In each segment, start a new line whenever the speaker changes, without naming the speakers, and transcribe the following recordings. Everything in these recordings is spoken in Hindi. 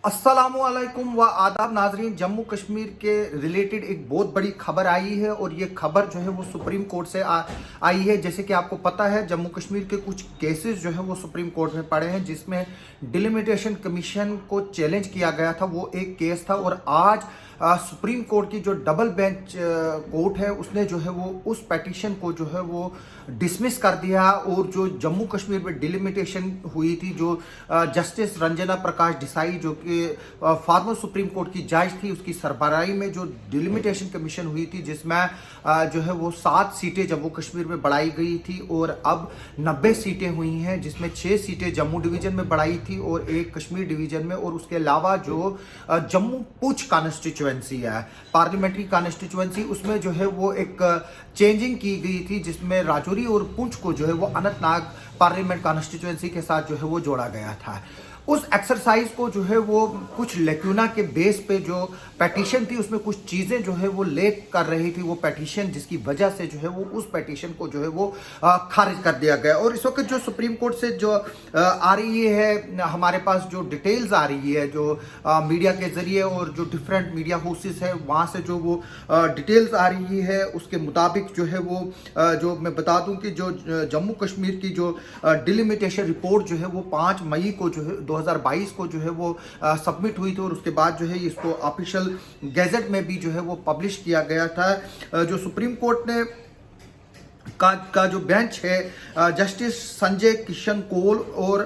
अस्सलामुअलैकुम व आदाब नाजरीन। जम्मू कश्मीर के रिलेटेड एक बहुत बड़ी खबर आई है और ये खबर जो है वो सुप्रीम कोर्ट से आई है। जैसे कि आपको पता है, जम्मू कश्मीर के कुछ केसेस जो है वो सुप्रीम कोर्ट में पड़े हैं, जिसमें डिलिमिटेशन कमीशन को चैलेंज किया गया था। वो एक केस था और आज सुप्रीम कोर्ट की जो डबल बेंच कोर्ट है उसने जो है वो उस पिटीशन को जो है वो डिसमिस कर दिया। और जो जम्मू कश्मीर में डिलिमिटेशन हुई थी, जो जस्टिस रंजना प्रकाश देसाई जो कि फॉर्मर सुप्रीम कोर्ट की जज थी, उसकी सरबराही में जो डिलिमिटेशन कमीशन हुई थी, जिसमें जो है वो 7 सीटें जम्मू कश्मीर में बढ़ाई गई थी और अब 90 सीटें हुई हैं, जिसमें 6 सीटें जम्मू डिवीजन में बढ़ाई थी और 1 कश्मीर डिवीजन में। और उसके अलावा जो जम्मू पुंछ कॉन्स्टिट्यूएंसी है, पार्लियामेंट्री कॉन्स्टिट्यूएंसी, उसमें जो है वो एक चेंजिंग की गई थी, जिसमें राजौरी और पुंछ को जो है वो अनंतनाग पार्लियामेंट कॉन्स्टिट्यूएंसी के साथ जो है वो जोड़ा गया था। उस एक्सरसाइज को जो है वो कुछ लेक्यूना के बेस पे जो पिटीशन थी उसमें कुछ चीज़ें जो है वो लेक कर रही थी वो पिटीशन, जिसकी वजह से जो है वो उस पिटीशन को जो है वो खारिज कर दिया गया। और इस वक्त जो सुप्रीम कोर्ट से जो आ रही है, हमारे पास जो डिटेल्स आ रही है, जो मीडिया के जरिए और जो डिफरेंट मीडिया हाउसेस है वहाँ से जो वो डिटेल्स आ रही है, उसके मुताबिक जो है वो जो मैं बता दूं कि जो जम्मू कश्मीर की जो डिलिमिटेशन रिपोर्ट जो है वो 5 मई को जो है 2022 को जो है वो सबमिट हुई थी और उसके बाद जो है इसको ऑफिशियल गैजेट में भी जो है वो पब्लिश किया गया था। जो सुप्रीम कोर्ट ने का जो बेंच है, जस्टिस संजय किशन कौल और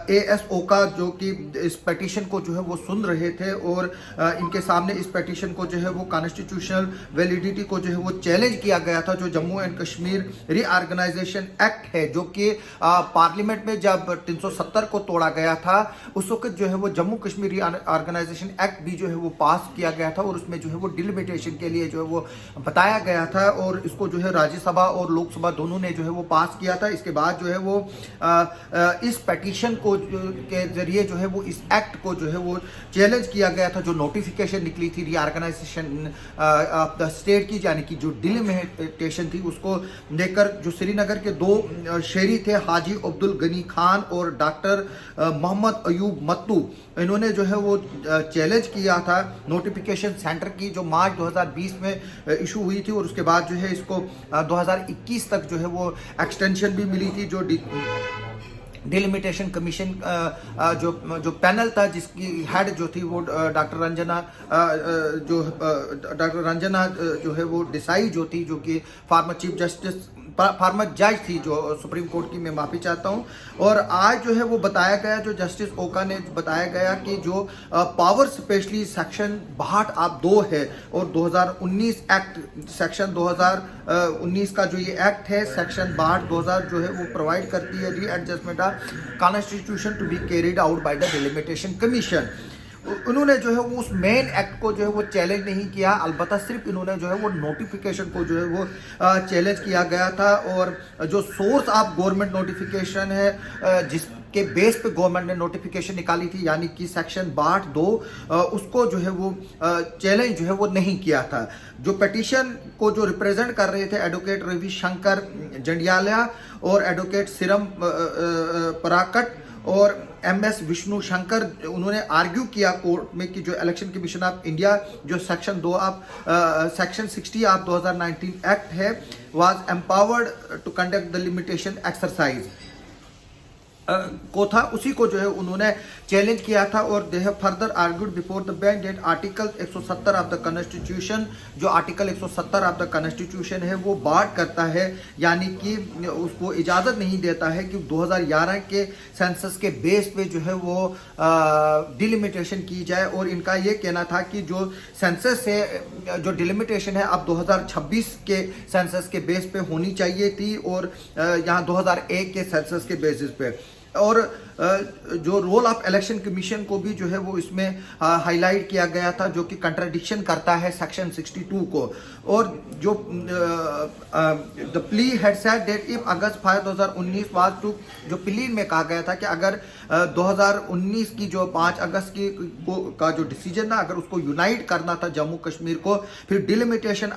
एएस ओका, जो कि इस पिटीशन को जो है वो सुन रहे थे और इनके सामने इस पिटीशन को जो है वो कॉन्स्टिट्यूशनल वैलिडिटी को जो है वो चैलेंज किया गया था। जो Jammu and Kashmir reorganisation act है, जो कि पार्लियामेंट में जब 370 को तोड़ा गया था, उस वक्त जो है वो जम्मू कश्मीर रीऑर्गेनाइजेशन एक्ट भी जो है वो पास किया गया था और उसमें जो है वो डिलिमिटेशन के लिए जो है वो बताया गया था और इसको जो है राज्यसभा और लोकसभा दोनों ने जो है वो पास किया था। इसके बाद जो है वो इस पिटीशन को के जरिए जो है वो इस एक्ट को जो है वो चैलेंज किया गया था। जो नोटिफिकेशन निकली थी रीऑर्गेनाइजेशन ऑफ द स्टेट की, यानी कि जो डिलिमिटेशन थी, उसको लेकर जो श्रीनगर के 2 शहरी थे, हाजी अब्दुल गनी खान और डॉक्टर मोहम्मद अयूब मत्तू, इन्होंने जो है वो चैलेंज किया था नोटिफिकेशन सेंटर की, जो मार्च 2020 में इशू हुई थी और उसके बाद जो है इसको 2021 तक जो है वो एक्सटेंशन भी मिली थी। जो डिलिमिटेशन कमीशन जो पैनल था, जिसकी हेड जो थी वो डॉक्टर रंजना जो है वो देसाई जो थी, जो कि फार्मर जज थी जो सुप्रीम कोर्ट की, मैं माफ़ी चाहता हूँ। और आज जो है वो बताया गया, जो जस्टिस ओका ने बताया गया कि जो पावर स्पेशली सेक्शन 62 है और 2019 एक्ट सेक्शन 2019 का जो ये एक्ट है, सेक्शन 62 जो है वो प्रोवाइड करती है readjustment of constitution to be carried out by the delimitation commission. उन्होंने जो है वो उस मेन एक्ट को जो है वो चैलेंज नहीं किया, अलबत्ता सिर्फ इन्होंने जो है वो नोटिफिकेशन को जो है वो चैलेंज किया गया था। और जो सोर्स ऑफ गवर्नमेंट नोटिफिकेशन है, जिसके बेस पे गवर्नमेंट ने नोटिफिकेशन निकाली थी, यानी कि सेक्शन 62, उसको जो है वो चैलेंज जो है वो नहीं किया था। जो पिटीशन को जो रिप्रेजेंट कर रहे थे एडवोकेट रवि शंकर जंडियाला और एडवोकेट सिरम पराकट और MS विष्णु शंकर, उन्होंने आर्ग्यू किया कोर्ट में कि जो इलेक्शन कमीशन ऑफ इंडिया जो सेक्शन 60 ऑफ 2019 एक्ट है, was empowered to conduct the limitation exercise को था, उसी को जो है उन्होंने चैलेंज किया था। और they have further argued before the bench that article 170 of the constitution, जो आर्टिकल 170 ऑफ द कॉन्स्टिट्यूशन है वो बार करता है, यानी कि उसको इजाज़त नहीं देता है कि 2011 के सेंसस के बेस पे जो है वो डिलिमिटेशन की जाए। और इनका ये कहना था कि जो सेंसस है, जो डिलिमिटेशन है, अब 2026 के सेंसस के बेस पे होनी चाहिए थी और यहाँ 2001 के सेंसस के बेसिस पे। और जो रोल ऑफ इलेक्शन कमीशन को भी जो है वो इसमें हाईलाइट किया गया था, जो कि कंट्राडिक्शन करता है सेक्शन 62 को। और जो the plea had said that if August 5 2019 was to, जो प्ली में कहा गया था कि अगर 2019 की जो 5 अगस्त की का जो डिसीजन था, अगर उसको यूनाइट करना था जम्मू कश्मीर को, फिर डिलिमिटेशन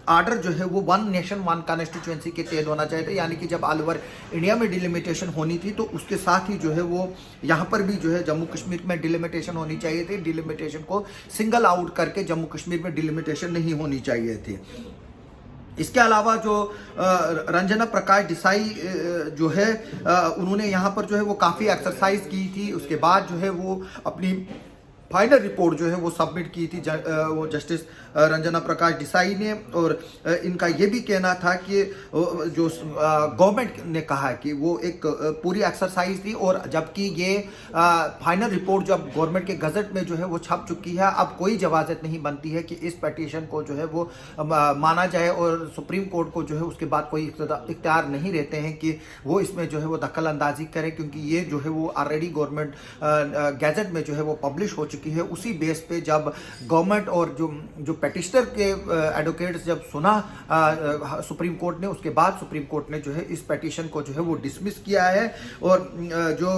आर्डर जो है वो 1 नेशन 1 कॉन्स्टिट्यूएंसी के तहत होना चाहिए था, यानी कि जब ऑल ओवर इंडिया में डिलिमिटेशन होनी थी तो उसके साथ ही जो है वो वो यहाँ पर भी जो है जम्मू कश्मीर में डिलिमिटेशन होनी चाहिए थी। डिलिमिटेशन को सिंगल आउट करके जम्मू कश्मीर में डिलिमिटेशन नहीं होनी चाहिए थी। इसके अलावा जो रंजना प्रकाश देसाई जो है उन्होंने यहाँ पर जो है वो काफ़ी एक्सरसाइज की थी। उसके बाद जो है वो अपनी फाइनल रिपोर्ट जो है वो सबमिट की थी वो जस्टिस रंजना प्रकाश देसाई ने। और इनका ये भी कहना था कि जो गवर्नमेंट ने कहा कि वो एक पूरी एक्सरसाइज थी, और जबकि ये फाइनल रिपोर्ट जब गवर्नमेंट के गजट में जो है वो छप चुकी है, अब कोई इजाज़त नहीं बनती है कि इस पिटीशन को जो है वो माना जाए, और सुप्रीम कोर्ट को जो है उसके बाद कोई इख्तियार नहीं रहते हैं कि वो इसमें जो है वो दखल अंदाजी करे, क्योंकि ये जो है वो ऑलरेडी गवर्नमेंट गैजेट में जो है वो पब्लिश हो चुकी है। उसी बेस पे जब गवर्नमेंट और जो पेटिशनर के एडवोकेट्स जब सुना सुप्रीम कोर्ट ने, उसके बाद सुप्रीम कोर्ट ने जो है इस पिटीशन को जो है वो डिसमिस किया है। और जो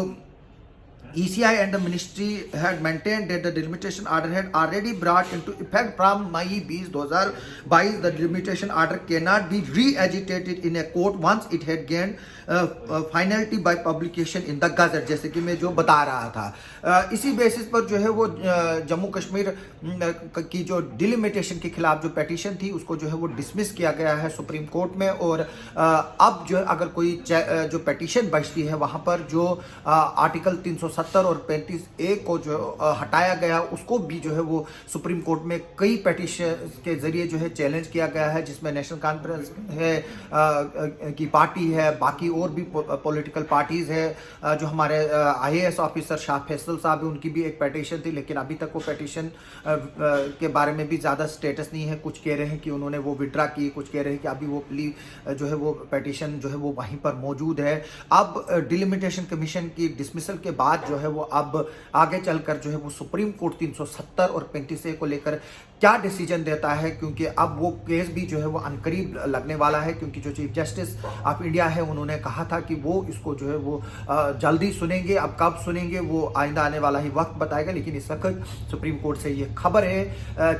ECI and the ministry had maintained that the delimitation order had already brought into effect from May 20, 2022. The delimitation order cannot be re-agitated in a court once it had gained finality by publication in the Gazette, जैसे कि मैं जो बता रहा था। इसी बेसिस पर जो है वो जम्मू कश्मीर की जो डिलिमिटेशन के खिलाफ जो पिटीशन थी उसको जो है वो डिसमिस किया गया है सुप्रीम कोर्ट में। और अब जो अगर कोई जो पिटीशन बचती है वहाँ पर जो आर्टिकल 370 और 35A को जो हटाया गया, उसको भी जो है वो सुप्रीम कोर्ट में कई पिटीशन के जरिए जो है चैलेंज किया गया है, जिसमें नेशनल कॉन्फ्रेंस है की पार्टी है, बाकी और भी पॉलिटिकल पार्टीज है। जो हमारे IAS ऑफिसर शाह फैसल साहब है, उनकी भी एक पिटीशन थी, लेकिन अभी तक वो पिटीशन के बारे में भी ज़्यादा स्टेटस नहीं है। कुछ कह रहे हैं कि उन्होंने वो विड्रा की, कुछ कह रहे हैं कि अभी वो प्ली जो है वो पिटीशन जो है वो वहीं पर मौजूद है। अब डिलिमिटेशन कमीशन की डिसमिसल के बाद जो है वो अब आगे चलकर जो है वो सुप्रीम कोर्ट 370 और 35A को लेकर क्या डिसीजन देता है, क्योंकि अब वो केस भी जो है वो अनकरीब लगने वाला है, क्योंकि जो चीफ जस्टिस ऑफ इंडिया है उन्होंने कहा था कि वो इसको जो है वो जल्दी सुनेंगे। अब कब सुनेंगे वो आइंदा आने वाला ही वक्त बताएगा, लेकिन इस वक्त सुप्रीम कोर्ट से ये खबर है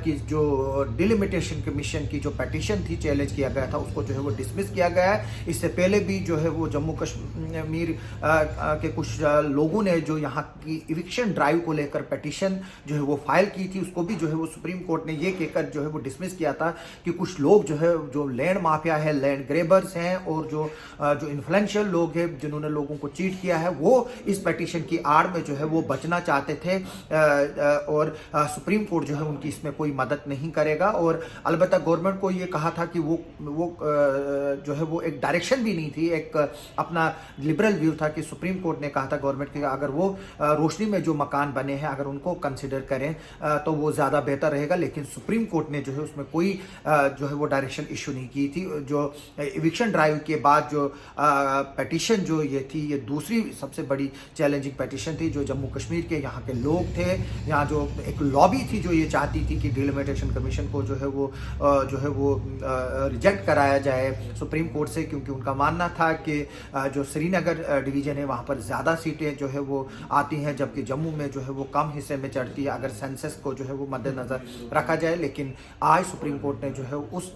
कि जो डिलिमिटेशन कमीशन की जो पिटीशन थी चैलेंज किया गया था उसको जो है वो डिसमिस किया गया है। इससे पहले भी जो है वो जम्मू कश्मीर के कुछ लोगों ने जो यहाँ की इविक्शन ड्राइव को लेकर पिटीशन जो है वो फाइल की थी, उसको भी जो है वो सुप्रीम कोर्ट ने ये कहकर जो है वो डिसमिस किया था कि कुछ लोग जो है जो लैंड माफिया है, लैंड ग्रेबर्स हैं, और जो इन्फ्लुएंशियल लोग हैं जिन्होंने लोगों को चीट किया है, वो इस पिटीशन की आड़ में जो है वो बचना चाहते थे। और सुप्रीम कोर्ट जो है उनकी इसमें कोई मदद नहीं करेगा। और अलबत्ता गवर्नमेंट को ये कहा था कि वो जो है वो एक डायरेक्शन भी नहीं थी, एक अपना लिबरल व्यू था कि सुप्रीम कोर्ट ने कहा था गवर्नमेंट के अगर वो रोशनी में जो मकान बने हैं अगर उनको कंसिडर करें तो वो ज़्यादा बेहतर रहेगा। लेकिन सुप्रीम कोर्ट ने जो है उसमें कोई जो है वो डायरेक्शन इशू नहीं की थी। जो इविक्शन ड्राइव के बाद जो पिटीशन जो ये थी, ये दूसरी सबसे बड़ी चैलेंजिंग पिटीशन थी। जो जम्मू कश्मीर के यहाँ के लोग थे, यहाँ जो एक लॉबी थी जो ये चाहती थी कि डिलिमिटेशन कमीशन को जो है वो रिजेक्ट कराया जाए सुप्रीम कोर्ट से, क्योंकि उनका मानना था कि जो श्रीनगर डिवीजन है वहाँ पर ज़्यादा सीटें जो है वो आती हैं, जबकि जम्मू में जो है वो कम हिस्से में चढ़ती है अगर सेंसस को जो है वो मद्देनज़र रखा जाए। लेकिन आज सुप्रीम कोर्ट ने जो है उस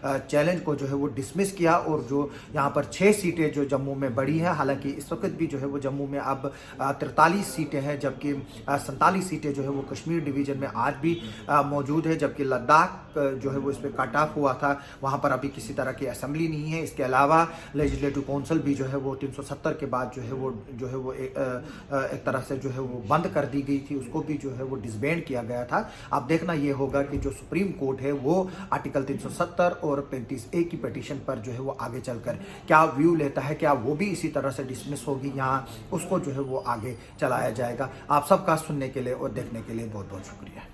चैलेंज को जो है वो डिसमिस किया, और जो यहाँ पर 6 सीटें जो जम्मू में बढ़ी हैं, हालांकि इस वक्त भी जो है वो जम्मू में अब 43 सीटें हैं, जबकि 47 सीटें जो है वो कश्मीर डिवीजन में आज भी मौजूद है, जबकि लद्दाख जो है वो इस पर कट ऑफ हुआ था, वहाँ पर अभी किसी तरह की असेंबली नहीं है। इसके अलावा लेजिस्लेटिव काउंसिल भी जो है वो 370 के बाद जो है वो एक तरह से जो है वो बंद कर दी गई थी, उसको भी जो है वो डिसबैंड किया गया था। अब देखना ये होगा कि जो सुप्रीम कोर्ट है वो आर्टिकल 370 और 35A की पिटीशन पर जो है वो आगे चलकर क्या व्यू लेता है, क्या वो भी इसी तरह से डिसमिस होगी, यहाँ उसको जो है वो आगे चलाया जाएगा। आप सबका सुनने के लिए और देखने के लिए बहुत बहुत शुक्रिया।